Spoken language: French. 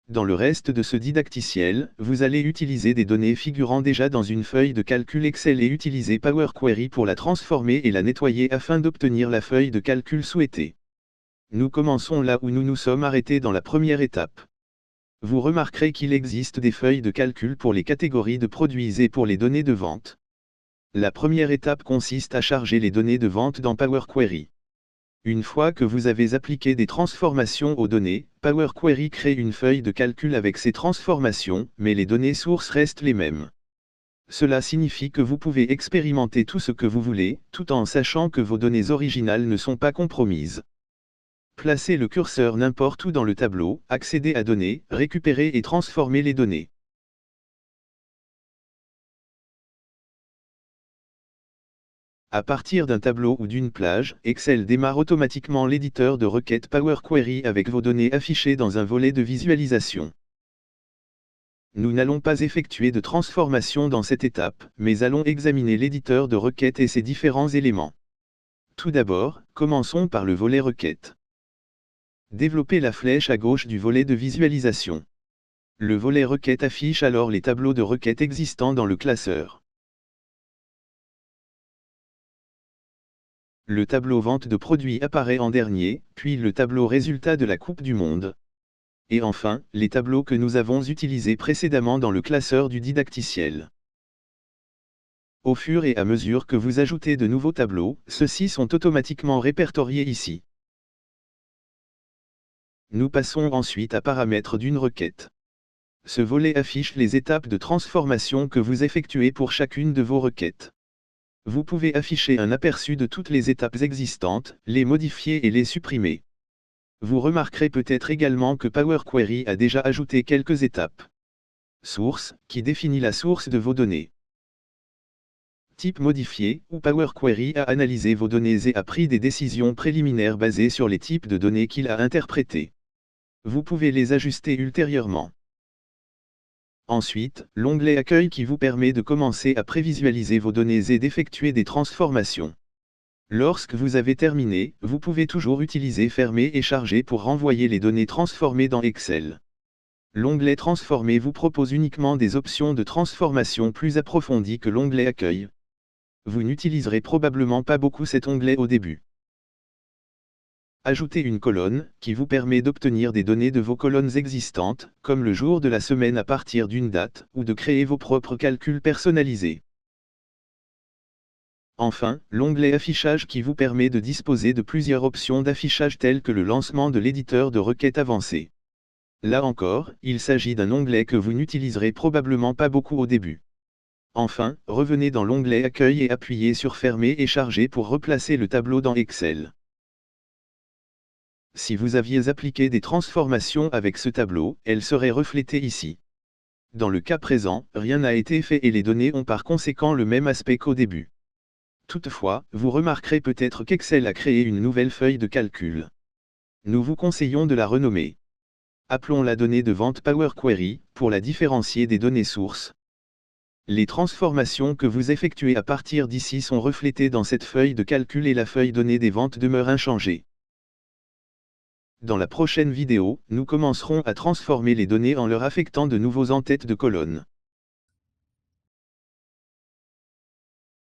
Dans le reste de ce didacticiel, vous allez utiliser des données figurant déjà dans une feuille de calcul Excel et utiliser Power Query pour la transformer et la nettoyer afin d'obtenir la feuille de calcul souhaitée. Nous commençons là où nous nous sommes arrêtés dans la première étape. Vous remarquerez qu'il existe des feuilles de calcul pour les catégories de produits et pour les données de vente. La première étape consiste à charger les données de vente dans Power Query. Une fois que vous avez appliqué des transformations aux données, Power Query crée une feuille de calcul avec ces transformations, mais les données sources restent les mêmes. Cela signifie que vous pouvez expérimenter tout ce que vous voulez, tout en sachant que vos données originales ne sont pas compromises. Placez le curseur n'importe où dans le tableau, accédez à Données, récupérez et transformez les données. À partir d'un tableau ou d'une plage, Excel démarre automatiquement l'éditeur de requêtes Power Query avec vos données affichées dans un volet de visualisation. Nous n'allons pas effectuer de transformation dans cette étape, mais allons examiner l'éditeur de requêtes et ses différents éléments. Tout d'abord, commençons par le volet requêtes. Développez la flèche à gauche du volet de visualisation. Le volet requêtes affiche alors les tableaux de requêtes existants dans le classeur. Le tableau vente de produits apparaît en dernier, puis le tableau résultat de la Coupe du Monde. Et enfin, les tableaux que nous avons utilisés précédemment dans le classeur du didacticiel. Au fur et à mesure que vous ajoutez de nouveaux tableaux, ceux-ci sont automatiquement répertoriés ici. Nous passons ensuite à Paramètres d'une requête. Ce volet affiche les étapes de transformation que vous effectuez pour chacune de vos requêtes. Vous pouvez afficher un aperçu de toutes les étapes existantes, les modifier et les supprimer. Vous remarquerez peut-être également que Power Query a déjà ajouté quelques étapes. Source, qui définit la source de vos données. Type modifié, où Power Query a analysé vos données et a pris des décisions préliminaires basées sur les types de données qu'il a interprétés. Vous pouvez les ajuster ultérieurement. Ensuite, l'onglet Accueil qui vous permet de commencer à prévisualiser vos données et d'effectuer des transformations. Lorsque vous avez terminé, vous pouvez toujours utiliser Fermer et Charger pour renvoyer les données transformées dans Excel. L'onglet Transformer vous propose uniquement des options de transformation plus approfondies que l'onglet Accueil. Vous n'utiliserez probablement pas beaucoup cet onglet au début. Ajoutez une colonne, qui vous permet d'obtenir des données de vos colonnes existantes, comme le jour de la semaine à partir d'une date, ou de créer vos propres calculs personnalisés. Enfin, l'onglet Affichage qui vous permet de disposer de plusieurs options d'affichage telles que le lancement de l'éditeur de requêtes avancé. Là encore, il s'agit d'un onglet que vous n'utiliserez probablement pas beaucoup au début. Enfin, revenez dans l'onglet Accueil et appuyez sur Fermer et Charger pour replacer le tableau dans Excel. Si vous aviez appliqué des transformations avec ce tableau, elles seraient reflétées ici. Dans le cas présent, rien n'a été fait et les données ont par conséquent le même aspect qu'au début. Toutefois, vous remarquerez peut-être qu'Excel a créé une nouvelle feuille de calcul. Nous vous conseillons de la renommer. Appelons la donnée de vente Power Query, pour la différencier des données sources. Les transformations que vous effectuez à partir d'ici sont reflétées dans cette feuille de calcul et la feuille donnée des ventes demeure inchangée. Dans la prochaine vidéo, nous commencerons à transformer les données en leur affectant de nouveaux en-têtes de colonne.